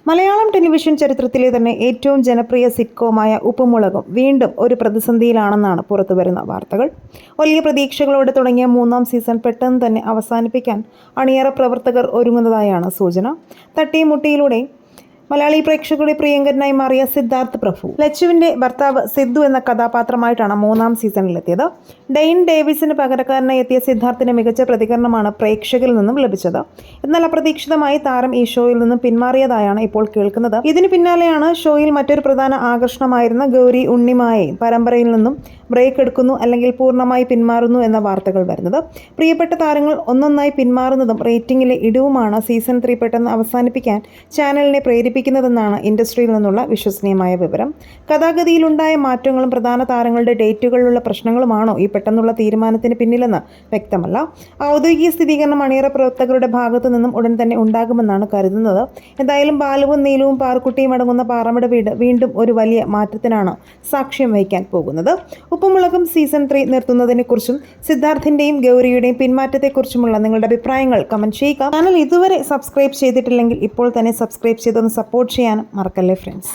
Malayalam television ചരിത്രത്തിലെ തന്നെ ഏറ്റവും ജനപ്രിയ സിറ്റ്കോമായ ഉപ്പുമുളകും വീണ്ടും ഒരു പ്രതിസന്ധിയിലാണെന്നാണ് പുറത്തുവരുന്ന വാർത്തകൾ. വലിയ പ്രതീക്ഷകളോടെ തുടങ്ങിയ 3-ാം സീസൺ പെട്ടെന്ന് തന്നെ അവസാനിപ്പിക്കാൻ അണിയറ പ്രവർത്തകർ ഒരുങ്ങുന്നതായാണ് സൂചന. തട്ടിമുട്ടിയിലൂടെ മലയാളി പ്രേക്ഷകരുടെ പ്രിയങ്കരനായി മാറിയ സിദ്ധാർത്ഥ് പ്രഭു ലച്ചുവിന്റെ ഭർത്താവ് സിദ്ധു എന്ന കഥാപാത്രമായിട്ടാണ് 3-ാം സീസണിലെത്തിയത്. ഡെയ്ൻ ഡേവിസിന് പകരക്കാരനായി എത്തിയ സിദ്ധാർത്ഥിന് മികച്ച പ്രതികരണമാണ് പ്രേക്ഷകരിൽ നിന്നും ലഭിച്ചത്. എന്നാൽ അപ്രതീക്ഷിതമായി താരം ഈ ഷോയിൽ നിന്നും പിന്മാറിയതായാണ് ഇപ്പോൾ കേൾക്കുന്നത്. ഇതിന് പിന്നാലെയാണ് ഷോയിൽ മറ്റൊരു പ്രധാന ആകർഷണമായിരുന്ന ഗൗരി ഉണ്ണിമായെ പരമ്പരയിൽ നിന്നും ബ്രേക്ക് എടുക്കുന്നു അല്ലെങ്കിൽ പൂർണ്ണമായി പിന്മാറുന്നു എന്ന വാർത്തകൾ വരുന്നത്. പ്രിയപ്പെട്ട താരങ്ങൾ ഒന്നൊന്നായി പിന്മാറുന്നതും റേറ്റിംഗിലെ ഇടിവുമാണ് സീസൺ 3 പെട്ടെന്ന് അവസാനിപ്പിക്കാൻ ചാനലിനെ പ്രേരിപ്പിക്കുന്നതെന്നാണ് ഇൻഡസ്ട്രിയിൽ നിന്നുള്ള വിശ്വസനീയമായ വിവരം. കഥാഗതിയിലുണ്ടായ മാറ്റങ്ങളും പ്രധാന താരങ്ങളുടെ ഡേറ്റുകളിലുള്ള പ്രശ്നങ്ങളുമാണോ ഈ പെട്ടെന്നുള്ള തീരുമാനത്തിന് പിന്നിലെന്ന് വ്യക്തമല്ല. ഔദ്യോഗിക സ്ഥിരീകരണം അണിയറ പ്രവർത്തകരുടെ ഭാഗത്തു നിന്നും ഉടൻ തന്നെ ഉണ്ടാകുമെന്നാണ് കരുതുന്നത്. എന്തായാലും ബാലുവും നീലുവും പാർക്കുട്ടിയും അടങ്ങുന്ന പാറമട വീട് വീണ്ടും ഒരു വലിയ മാറ്റത്തിനാണ് സാക്ഷ്യം വഹിക്കാൻ പോകുന്നത്. ഉപ്പുമുളകും സീസൺ 3 നിർത്തുന്നതിനെക്കുറിച്ചും സിദ്ധാർത്ഥിന്റെയും ഗൗരിയുടെയും പിന്മാറ്റത്തെക്കുറിച്ചുമുള്ള നിങ്ങളുടെ അഭിപ്രായങ്ങൾ കമന്റ് ചെയ്യുക. ചാനൽ ഇതുവരെ സബ്സ്ക്രൈബ് ചെയ്തിട്ടില്ലെങ്കിൽ ഇപ്പോൾ തന്നെ സബ്സ്ക്രൈബ് ചെയ്തൊന്ന് സപ്പോർട്ട് ചെയ്യാനും മറക്കല്ലേ ഫ്രണ്ട്സ്.